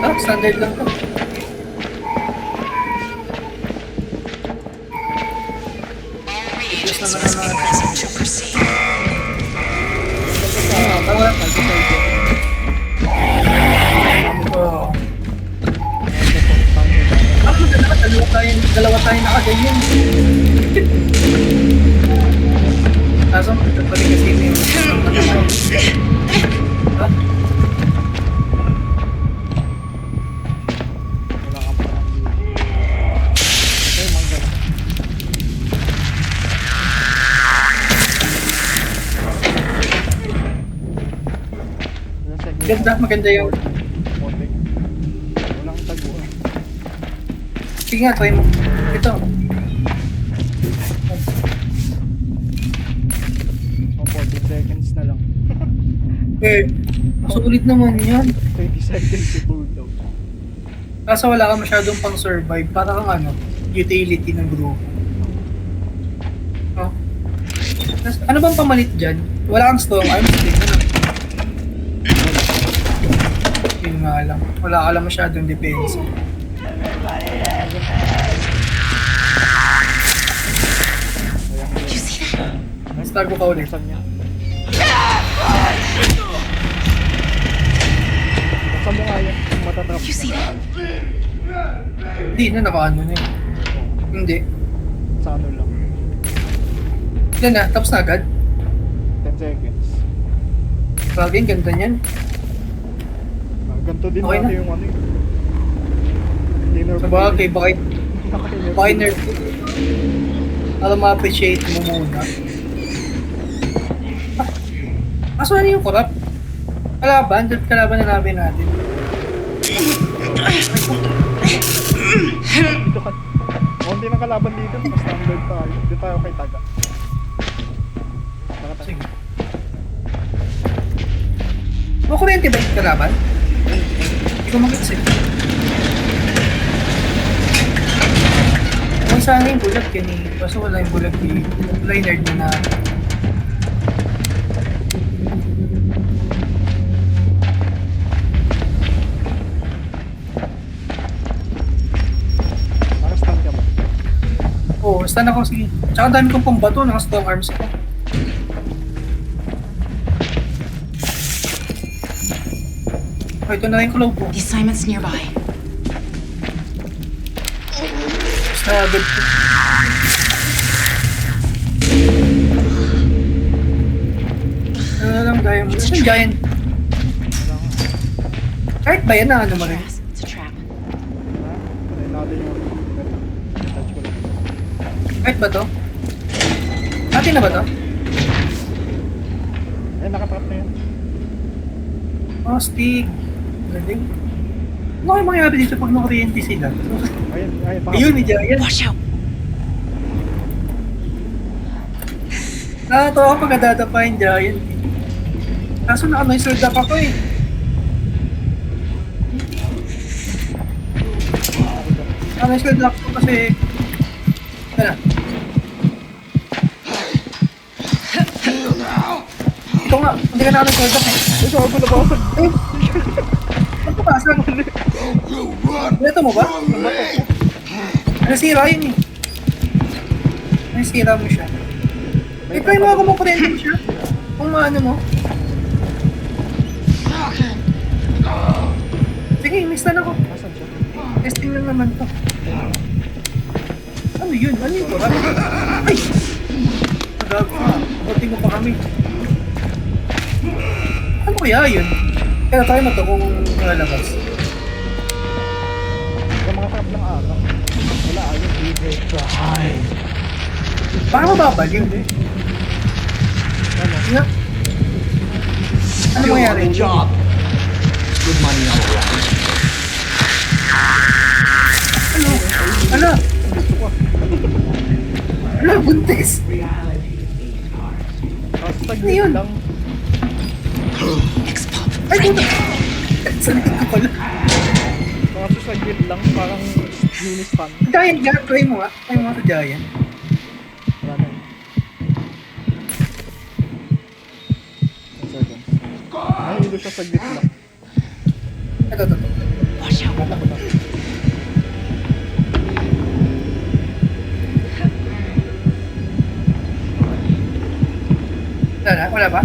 Ah, standard lang to. Ipis naman na natin. Tawa. Oo. Ako maganda, dalawa tayo nakaganyan. Kaso magkabalik kasi yun yung ha? Wala kang parang dito. Okay, mga ganun. Ilang seconds? Ganda, maganda yung 40. Walang tago. sige nga, try mo. Ito. Oh, 40 seconds na lang. Eh, sulit naman yan. 20 seconds to cooldown. Kaso wala ka masyadong pang survive. Para kang ano, utility ng grupo. Oh. Tas, ano bang pamalit dyan? Wala kang strong arms din. Ano? Yun nga lang. Wala ka lang masyadong depensa. Mas tago ka ulit. Saan niya? Saan mo nga yan? Matatrap na. Hindi na, nakaano na yun. Hindi. Sa ano lang. Yan na, tapos na agad. 10 seconds. Bagay, ganda niyan. Ganito din Okay natin na. yung ano eh. Dinner Sa bagay, bakit Bakit nerf? Alam ma-appreciate mo muna. Ah, kaso ano yung corrupt? Kalaban, dahil kalaban na namin natin. dito ka. Hindi nang kalaban dito. Mas standard tayo. Dito tayo kay Taga. Taga. Sige. Kuryente ba yung kalaban? Hindi ko makita sa'yo. Kung sana yung bulag yun eh. Kaso wala yung bulag eh. Liner na na. Naka-stand ka ba? Oo, stun ako. Sige. Tsaka dami kong pambato. Naka-strong arms ako. Oh, ito na rin yung club ko. The assignment's nearby. Basta agad ko. Ano lang, diamond. Ano yung giant? Wala nga. Kahit ba yan na ano mo rin? Grass. It's a trap. Ha? Patayin natin yung touch ko lang. Kahit ba to? Atin na ba to? Eh, nakatrap na yan. Oh, stick. Galing. Ano kayo mangyayari dito pag nakuryente sila? Ayun, ayun. Ayun, may giant. Watch out! Nakatawa ko pag nadadapa yung giant. Kaso naka-noise up ako eh. Naka-noise up ako kasi... Ano? Ikaw nga, hindi ka naka-noise up eh. Ay, sabi na ba? Eh? Ano ba? Saan? Ito mo ba? Nasira yun eh. Nasira mo siya. Eh, try mo ako makurente mo siya. Kung maano mo. Sige, may stun ako. Nasaan siya? Testing lang naman to. Ano yun? Ano yun? Ay! Nagago ka. Buti mo pa kami. Ano kaya yun? Kaya tayo na to kung lalabas. Yung mga trap ng araw. Wala, ayun. Baka mababaliw. Ano? Nga. Ano mangyari? job. Good money all around. Ano? Ano? Gusto ko. Ano? Buntis? Hashtag Ano yun? lang. X-pop. Ay, puta! Sa likod ko pala. Kaso sa grid lang, parang mini-stun. Giant nga, try mo nga. Try mo nga sa giant. Wala na yun. 10 seconds. Nahilo siya sa grid lang. Ito. Watch Kata ko na. Wala na? Wala ba?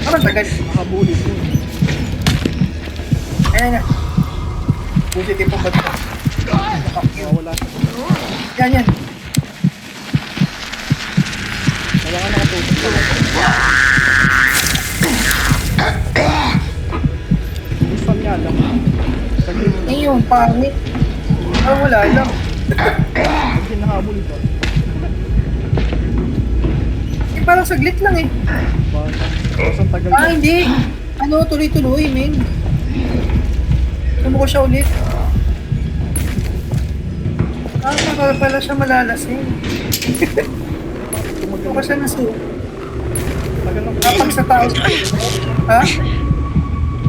Parang tagal. Nakabulit yun. Ayan na. Positive ang bato. Wala siya. Yan, yan. Kailangan nakatutok pa. Gusto niya lang. Saglit na. Eh yung pangit. Parang wala lang. Hindi nakahabol ito. Eh parang saglit lang eh. Basta ang tagal Ah, na. hindi. Ano, tuloy-tuloy, Ming. Sumuko siya ulit. Ah, baka pala siya malalasing. Sumuko siya na suko. Tagal na. Kapag sa tao, ha?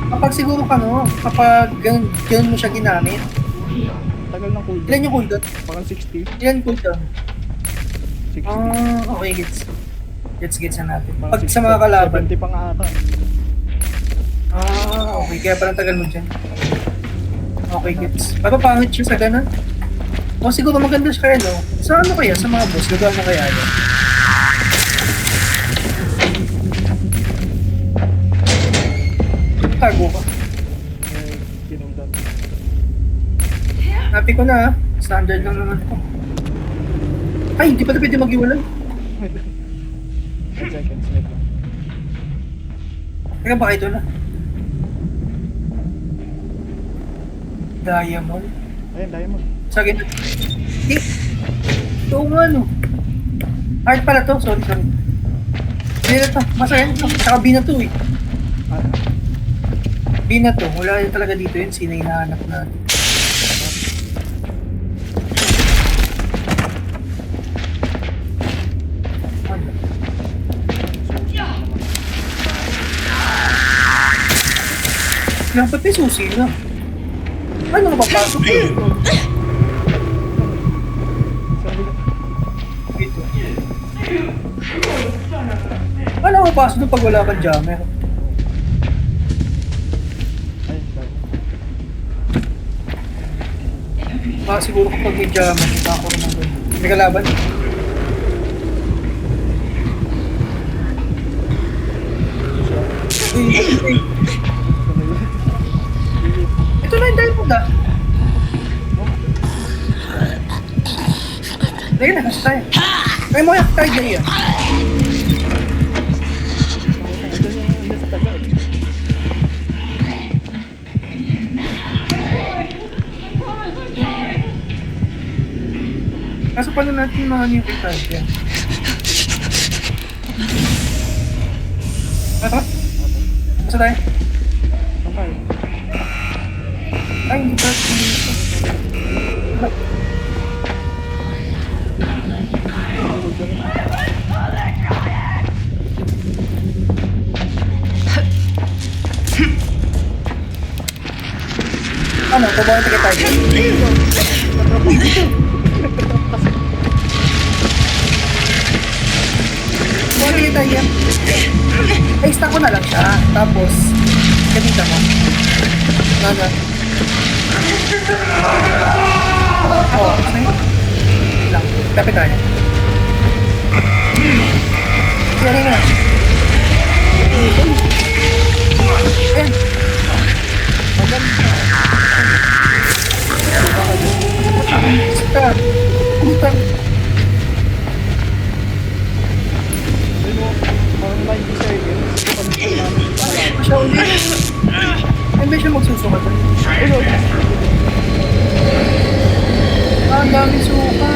Kapag siguro ka, no? Kapag ganun mo siya ginamit. Tagal ng cooldown. Ilan yung cooldown? Parang 60. Ilan yung cooldown? 60. Ah, okay, gets. Gets na natin. Parang Pag sa mga kalaban. 70 pa nga ata. Ah, okay. Kaya parang tagal mo dyan. Okay, gets. Pero pangit siya sa ganun. O siguro maganda siya kaya, no? Sa ano kaya? Sa mga boss, gagawa mo kaya yan? Tago ka. Kinundan. Happy ko na, ha? Standard lang naman ko. Ay, hindi pala pwede mag-iwalay. 10 seconds. Wait lang. Teka, baka ito na. Diamond. Ayun, diamond. Sa akin. Eh, ito nga, no? Heart pala to. Sorry. Hindi na to. Masaya to. Saka B na to, eh. Ah, B na to. Wala yun talaga dito yun. Sino yung hinahanap natin. Ano? Dapat may susi na. Ano nga papasok ko? sabi ko, Dito. Ano nga papasok doon pag wala kang jammer? ayun, diamond. Baka siguro kapag may jammer, makakaroon ng ganun. May kalaban? Uy. Ito na yung diamond ah. Lagi na, kasi tayo. Kaya mo yung tayo dyan yan. Andun yung left tagal. Kaso paano natin mga new tayo yan? Ito? Basta tayo? Saan tayo? Ay, hindi pa. Tulog ka rin. Ano, pabawan tayo tayo. Pabawan tayo tayo yan. Ay, stack ko na lang siya. Tapos, ganita mo. Naga. Oo, okay. Lang. Kapit tayo. Sige na. Ayan. Sika. Utang. Ayun mo, parang 90 seconds. Pag-ito namin ito kalaban. Siya ulit. Ay, may siya magsusukat. Ayun, Ah, ang dami suka.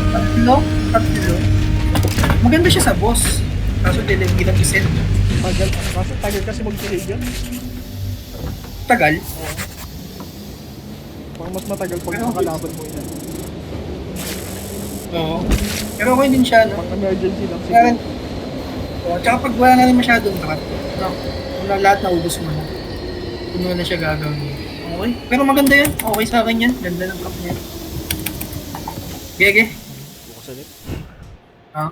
Tatlo? Tatlo? Maganda siya sa boss. Kaso hindi lang isend. tagal. Kasi tagal kasi mag-trade yan. Tagal. Oo. Parang mas matagal pag nakalaban mo yan. Oo. Pero okay din siya, no? Pag emergency lang Kaya rin, siguro. oh, tsaka pag wala na rin masyadong trap, no? Wala lahat na ubos mo na. Kung na siya gagawin. Okay. Pero maganda yan. Okay sa akin yan. Ganda ng cup niya. Gege. Bukas ulit. Ah.